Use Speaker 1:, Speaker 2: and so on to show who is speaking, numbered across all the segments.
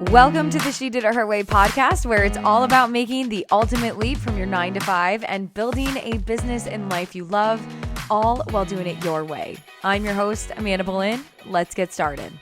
Speaker 1: Welcome to the She Did It Her Way podcast, where it's all about making the ultimate leap from your 9 to 5 and building a business and life you love, all while doing it your way. I'm your host, Amanda Boleyn. Let's get started.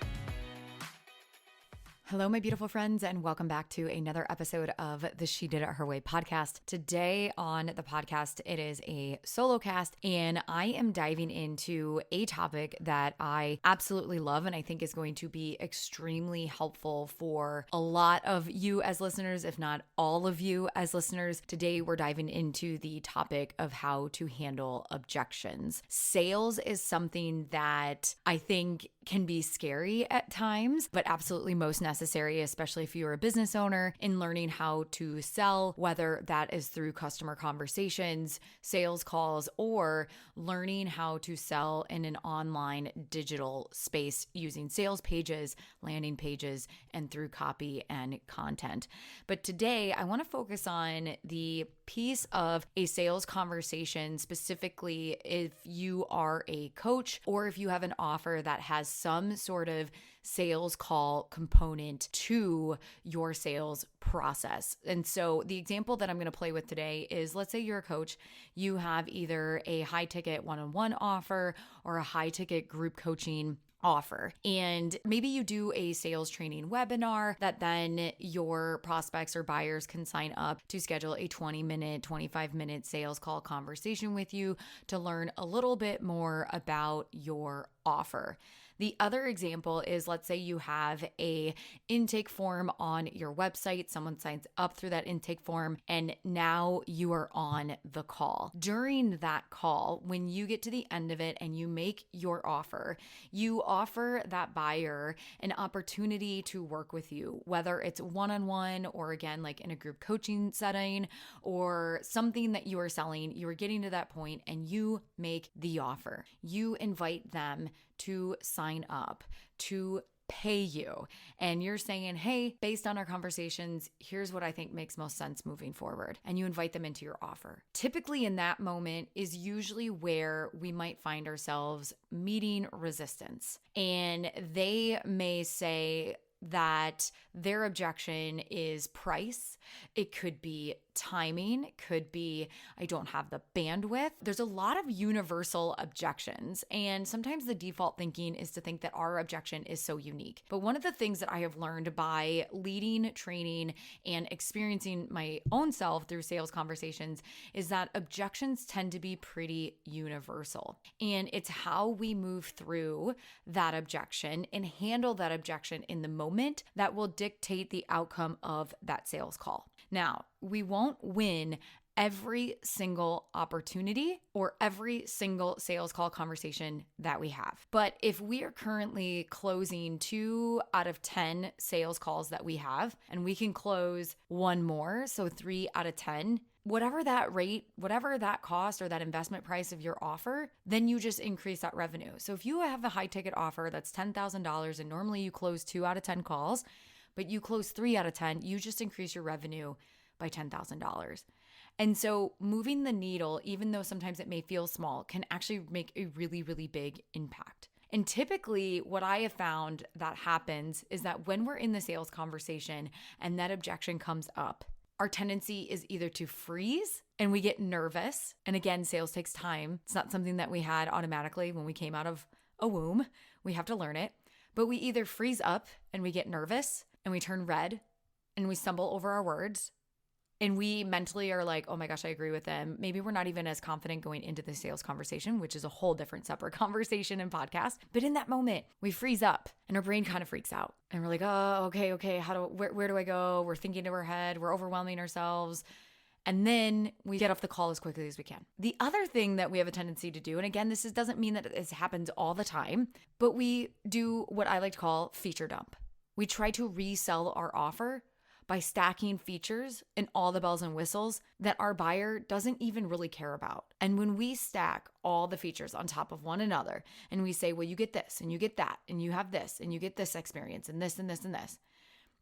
Speaker 1: Hello, my beautiful friends, and welcome back to another episode of the She Did It Her Way podcast. Today on the podcast, it is a solo cast, and I am diving into a topic that I absolutely love and I think is going to be extremely helpful for a lot of you as listeners, if not all of you as listeners. Today, we're diving into the topic of how to handle objections. Sales is something that I think can be scary at times, but absolutely most necessary, especially if you're a business owner, in learning how to sell, whether that is through customer conversations, sales calls, or learning how to sell in an online digital space using sales pages, landing pages, and through copy and content. But today, I want to focus on the piece of a sales conversation, specifically if you are a coach or if you have an offer that has some sort of sales call component to your sales process. And so the example that I'm going to play with today is, let's say you're a coach, you have either a high ticket one-on-one offer or a high ticket group coaching offer. And maybe you do a sales training webinar that then your prospects or buyers can sign up to schedule a 20-minute, 25-minute sales call conversation with you to learn a little bit more about your offer. The other example is, let's say you have a intake form on your website, someone signs up through that intake form, and now you are on the call. During that call, when you get to the end of it and you make your offer, you offer that buyer an opportunity to work with you, whether it's one-on-one or again, like in a group coaching setting or something that you are selling. You are getting to that point and you make the offer. You invite them to sign up, to pay you. And you're saying, hey, based on our conversations, here's what I think makes most sense moving forward. And you invite them into your offer. Typically in that moment is usually where we might find ourselves meeting resistance. And they may say that their objection is price. It could be timing. It could be, I don't have the bandwidth. There's a lot of universal objections. And sometimes the default thinking is to think that our objection is so unique. But one of the things that I have learned by leading, training, and experiencing my own self through sales conversations is that objections tend to be pretty universal. And it's how we move through that objection and handle that objection in the moment that will dictate the outcome of that sales call. Now, we won't win every single opportunity or every single sales call conversation that we have. But if we are currently closing 2 out of 10 sales calls that we have, and we can close one more, so 3 out of 10, whatever that rate, whatever that cost or that investment price of your offer, then you just increase that revenue. So if you have a high ticket offer that's $10,000 and normally you close 2 out of 10 calls, but you close 3 out of 10, you just increase your revenue by $10,000. And so moving the needle, even though sometimes it may feel small, can actually make a really, really big impact. And typically what I have found that happens is that when we're in the sales conversation and that objection comes up, our tendency is either to freeze and we get nervous. And again, sales takes time. It's not something that we had automatically when we came out of a womb. We have to learn it. But we either freeze up and we get nervous and we turn red and we stumble over our words. And we mentally are like, oh my gosh, I agree with them. Maybe we're not even as confident going into the sales conversation, which is a whole different separate conversation and podcast. But in that moment, we freeze up and our brain kind of freaks out. And we're like, oh, okay. Where do I go? We're thinking to our head. We're overwhelming ourselves. And then we get off the call as quickly as we can. The other thing that we have a tendency to do, and again, doesn't mean that this happens all the time, but we do what I like to call feature dump. We try to resell our offer by stacking features and all the bells and whistles that our buyer doesn't even really care about. And when we stack all the features on top of one another and we say, well, you get this and you get that and you have this and you get this experience and this and this and this,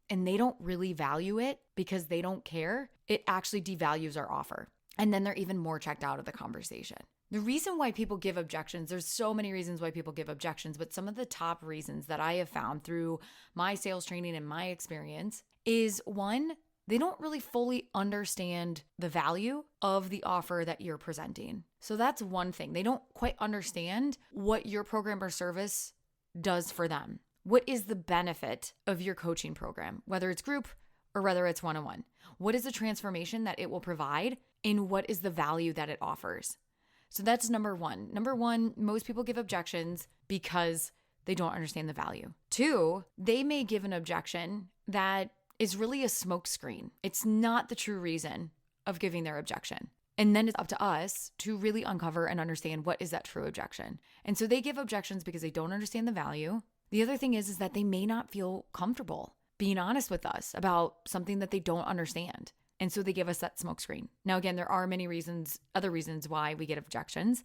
Speaker 1: and they don't really value it because they don't care, it actually devalues our offer. And then they're even more checked out of the conversation. The reason why people give objections, there's so many reasons why people give objections, but some of the top reasons that I have found through my sales training and my experience is one, they don't really fully understand the value of the offer that you're presenting. So that's one thing. They don't quite understand what your program or service does for them. What is the benefit of your coaching program, whether it's group or whether it's one-on-one? What is the transformation that it will provide, and what is the value that it offers? So that's number one. Number one, most people give objections because they don't understand the value. Two, they may give an objection that is really a smokescreen. It's not the true reason of giving their objection. And then it's up to us to really uncover and understand what is that true objection. And so they give objections because they don't understand the value. The other thing is that they may not feel comfortable being honest with us about something that they don't understand. And so they give us that smokescreen. Now, again, there are many reasons, other reasons why we get objections,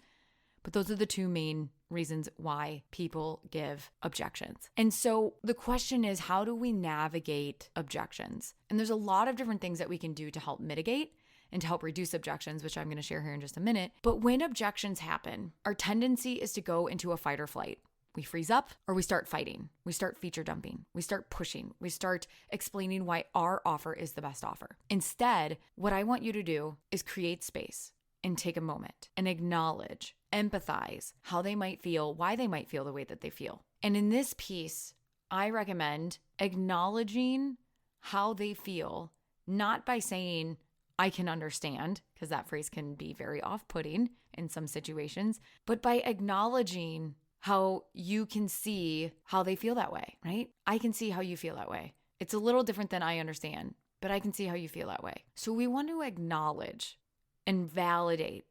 Speaker 1: but those are the two main reasons why people give objections. And so the question is, how do we navigate objections? And there's a lot of different things that we can do to help mitigate and to help reduce objections, which I'm going to share here in just a minute. But when objections happen, our tendency is to go into a fight or flight. We freeze up or we start fighting. We start feature dumping. We start pushing. We start explaining why our offer is the best offer. Instead, what I want you to do is create space and take a moment and acknowledge, empathize how they might feel, why they might feel the way that they feel. And in this piece, I recommend acknowledging how they feel, not by saying, I can understand, because that phrase can be very off-putting in some situations, but by acknowledging how you can see how they feel that way, right? I can see how you feel that way. It's a little different than I understand, but I can see how you feel that way. So we want to acknowledge and validate,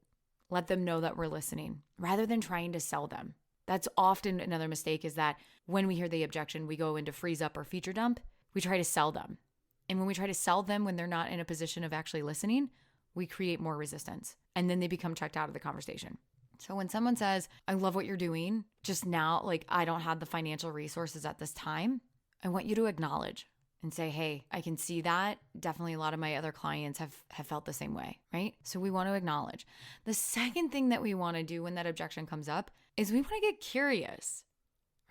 Speaker 1: let them know that we're listening rather than trying to sell them. That's often another mistake, is that when we hear the objection, we go into freeze up or feature dump. We try to sell them. And when we try to sell them when they're not in a position of actually listening, we create more resistance, and then they become checked out of the conversation. So when someone says, I love what you're doing, just now, like, I don't have the financial resources at this time, I want you to acknowledge and say, hey, I can see that. Definitely a lot of my other clients have felt the same way, right? So we want to acknowledge. The second thing that we want to do when that objection comes up is we want to get curious,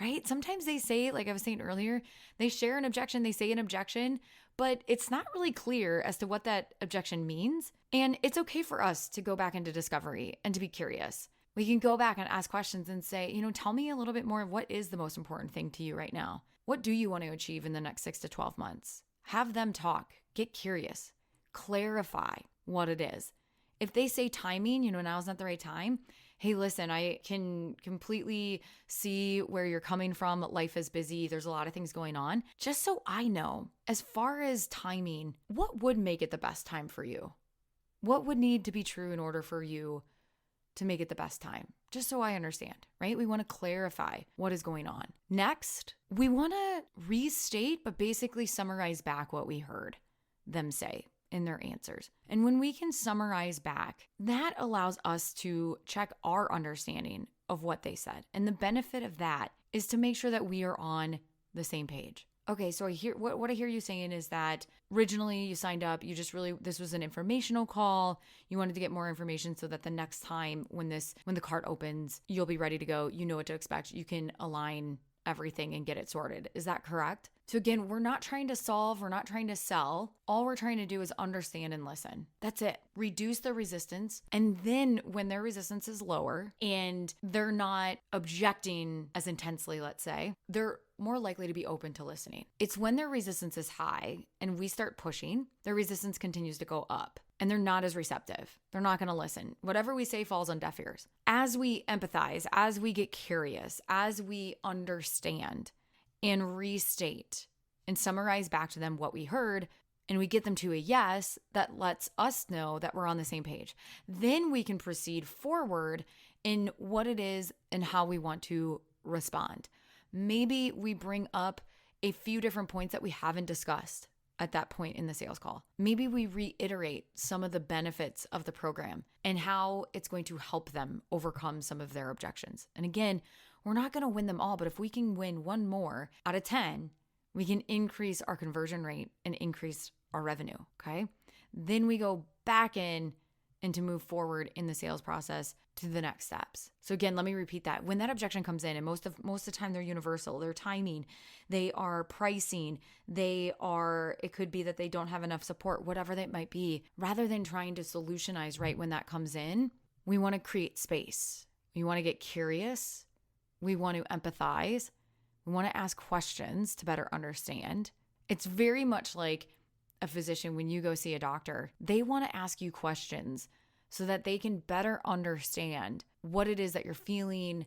Speaker 1: right? Sometimes they say, like I was saying earlier, they share an objection, they say an objection, but it's not really clear as to what that objection means. And it's okay for us to go back into discovery and to be curious. We can go back and ask questions and say, tell me a little bit more of what is the most important thing to you right now? What do you want to achieve in the next 6 to 12 months? Have them talk, get curious, clarify what it is. If they say timing, now's not the right time. Hey, listen, I can completely see where you're coming from. Life is busy. There's a lot of things going on. Just so I know, as far as timing, what would make it the best time for you? What would need to be true in order for you to make it the best time? Just so I understand, right? We want to clarify what is going on. Next, we want to restate, but basically summarize back what we heard them say in their answers. And when we can summarize back, that allows us to check our understanding of what they said. And the benefit of that is to make sure that we are on the same page. Okay, so what I hear you saying is that originally you signed up, this was an informational call. You wanted to get more information so that the next time when the cart opens, you'll be ready to go. You know what to expect. You can align everything and get it sorted. Is that correct? So again, we're not trying to solve, we're not trying to sell. All we're trying to do is understand and listen. That's it. Reduce the resistance. And then when their resistance is lower and they're not objecting as intensely, let's say, they're more likely to be open to listening. It's when their resistance is high and we start pushing, their resistance continues to go up and they're not as receptive. They're not going to listen. Whatever we say falls on deaf ears. As we empathize, as we get curious, as we understand and restate and summarize back to them what we heard, and we get them to a yes, that lets us know that we're on the same page. Then we can proceed forward in what it is and how we want to respond. Maybe we bring up a few different points that we haven't discussed at that point in the sales call. Maybe we reiterate some of the benefits of the program and how it's going to help them overcome some of their objections. And again, we're not going to win them all, but if we can win one more out of 10, we can increase our conversion rate and increase our revenue, okay? Then we go back in and to move forward in the sales process to the next steps. So again, let me repeat that. When that objection comes in, and most of the time they're universal, they're timing, they are pricing, it could be that they don't have enough support, whatever that might be. Rather than trying to solutionize right when that comes in, we want to create space. We want to get curious. We want to empathize. We want to ask questions to better understand. It's very much like a physician when you go see a doctor. They want to ask you questions so that they can better understand what it is that you're feeling,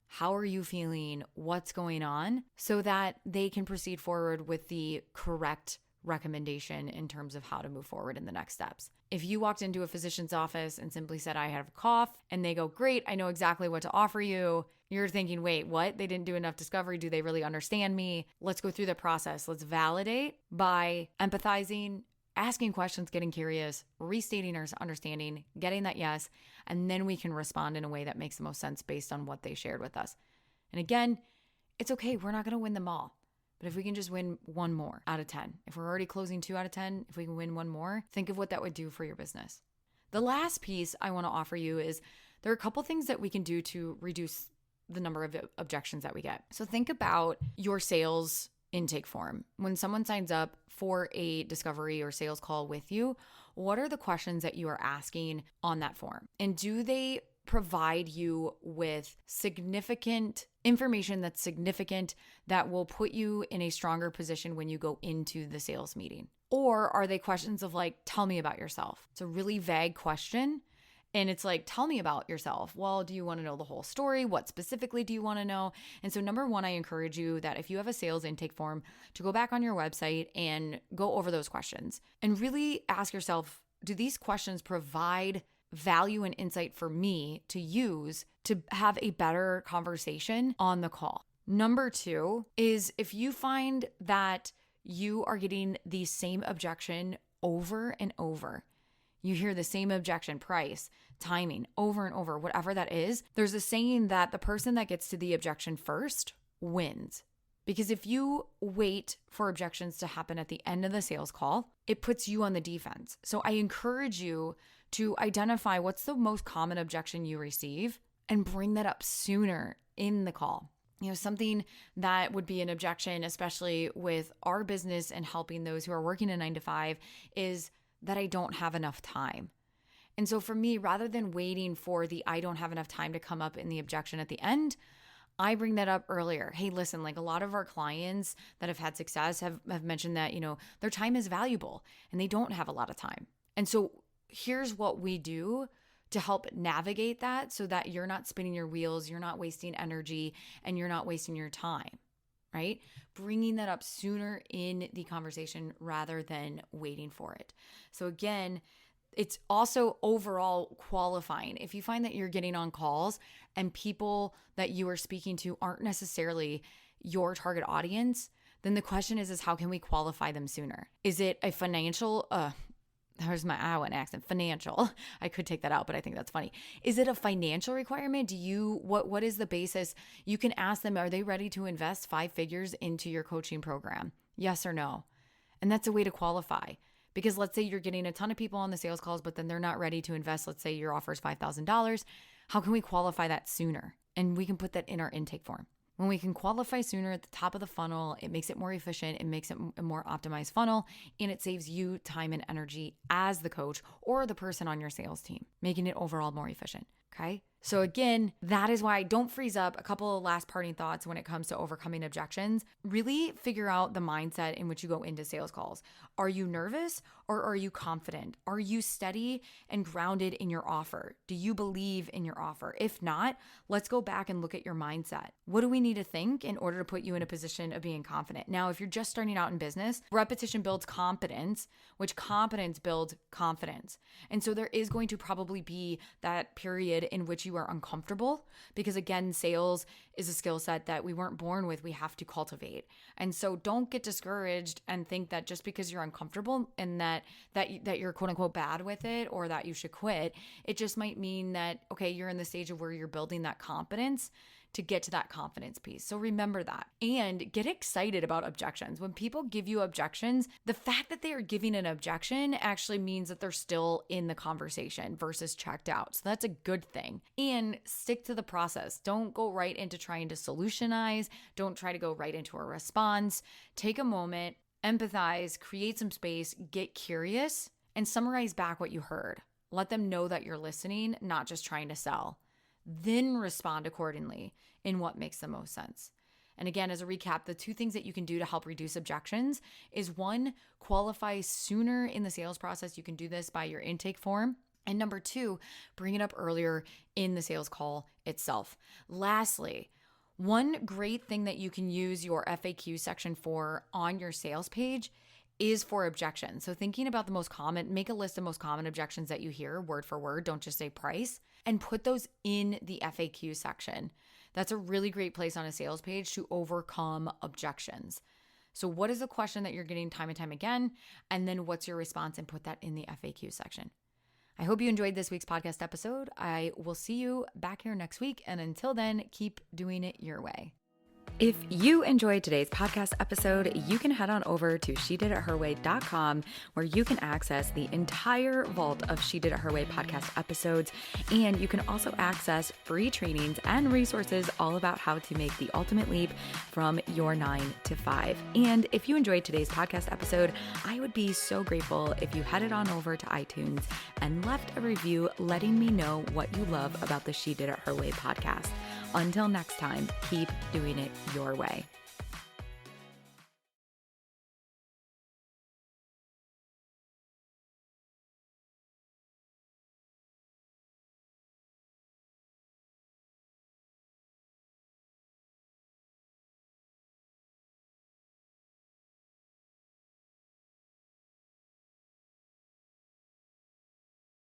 Speaker 1: how are you feeling, what's going on, so that they can proceed forward with the correct recommendation in terms of how to move forward in the next steps. If you walked into a physician's office and simply said, I have a cough, and they go, great, I know exactly what to offer you, you're thinking, wait, what? They didn't do enough discovery. Do they really understand me? Let's go through the process. Let's validate by empathizing, asking questions, getting curious, restating our understanding, getting that yes, and then we can respond in a way that makes the most sense based on what they shared with us. And again, it's okay. We're not going to win them all. But if we can just win one more out of 10, if we're already closing 2 out of 10, if we can win one more, think of what that would do for your business. The last piece I want to offer you is there are a couple things that we can do to reduce the number of objections that we get. So think about your sales intake form. When someone signs up for a discovery or sales call with you, what are the questions that you are asking on that form? And do they provide you with significant information that's significant that will put you in a stronger position when you go into the sales meeting? Or are they questions of like, tell me about yourself? It's a really vague question. And it's like, tell me about yourself. Well, do you want to know the whole story? What specifically do you want to know? And so number one, I encourage you that if you have a sales intake form, to go back on your website and go over those questions and really ask yourself, do these questions provide value and insight for me to use to have a better conversation on the call? Number two is if you find that you are getting the same objection over and over, you hear the same objection, price, timing, over and over, whatever that is, there's a saying that the person that gets to the objection first wins. Because if you wait for objections to happen at the end of the sales call, it puts you on the defense. So I encourage you to identify what's the most common objection you receive and bring that up sooner in the call. You know, something that would be an objection, especially with our business and helping those who are working a 9-to-5, is that I don't have enough time. And so for me, rather than waiting for the I don't have enough time to come up in the objection at the end, I bring that up earlier. Hey, listen, like a lot of our clients that have had success have mentioned that, you know, their time is valuable and they don't have a lot of time. And so here's what we do to help navigate that so that you're not spinning your wheels, you're not wasting energy, and you're not wasting your time, right? Bringing that up sooner in the conversation rather than waiting for it. So again, it's also overall qualifying. If you find that you're getting on calls and people that you are speaking to aren't necessarily your target audience, then the question is how can we qualify them sooner? Is it a financial, there's my Iowa accent, financial. I could take that out, but I think that's funny. Is it a financial requirement? What is the basis? You can ask them, are they ready to invest 5 figures into your coaching program? Yes or no? And that's a way to qualify. Because let's say you're getting a ton of people on the sales calls, but then they're not ready to invest. Let's say your offer is $5,000. How can we qualify that sooner? And we can put that in our intake form. When we can qualify sooner at the top of the funnel, it makes it more efficient, it makes it a more optimized funnel, and it saves you time and energy as the coach or the person on your sales team, making it overall more efficient. Okay. So again, that is why I don't freeze up. A couple of last parting thoughts when it comes to overcoming objections. Really figure out the mindset in which you go into sales calls. Are you nervous or are you confident? Are you steady and grounded in your offer? Do you believe in your offer? If not, let's go back and look at your mindset. What do we need to think in order to put you in a position of being confident? Now, if you're just starting out in business, repetition builds competence, which competence builds confidence. And so there is going to probably be that period in which you are uncomfortable because again, sales is a skill set that we weren't born with, we have to cultivate. And so don't get discouraged and think that just because you're uncomfortable and that you're quote unquote bad with it or that you should quit. It just might mean that, okay, you're in the stage of where you're building that competence to get to that confidence piece. So remember that and get excited about objections. When people give you objections, the fact that they are giving an objection actually means that they're still in the conversation versus checked out. So that's a good thing. And stick to the process. Don't go right into trying to solutionize. Don't try to go right into a response. Take a moment, empathize, create some space, get curious, and summarize back what you heard. Let them know that you're listening, not just trying to sell. Then respond accordingly in what makes the most sense. And again, as a recap, the 2 things that you can do to help reduce objections is 1, qualify sooner in the sales process. You can do this by your intake form. And number 2, bring it up earlier in the sales call itself. Lastly, one great thing that you can use your FAQ section for on your sales page is for objections. So thinking about the most common, make a list of most common objections that you hear word for word. Don't just say price, and put those in the FAQ section. That's a really great place on a sales page to overcome objections. So what is the question that you're getting time and time again? And then what's your response, and put that in the FAQ section. I hope you enjoyed this week's podcast episode. I will see you back here next week. And until then, keep doing it your way. If you enjoyed today's podcast episode, you can head on over to shediditherway.com, where you can access the entire vault of She Did It Her Way podcast episodes. And you can also access free trainings and resources all about how to make the ultimate leap from your 9 to 5. And if you enjoyed today's podcast episode, I would be so grateful if you headed on over to iTunes and left a review letting me know what you love about the She Did It Her Way podcast. Until next time, keep doing it your way.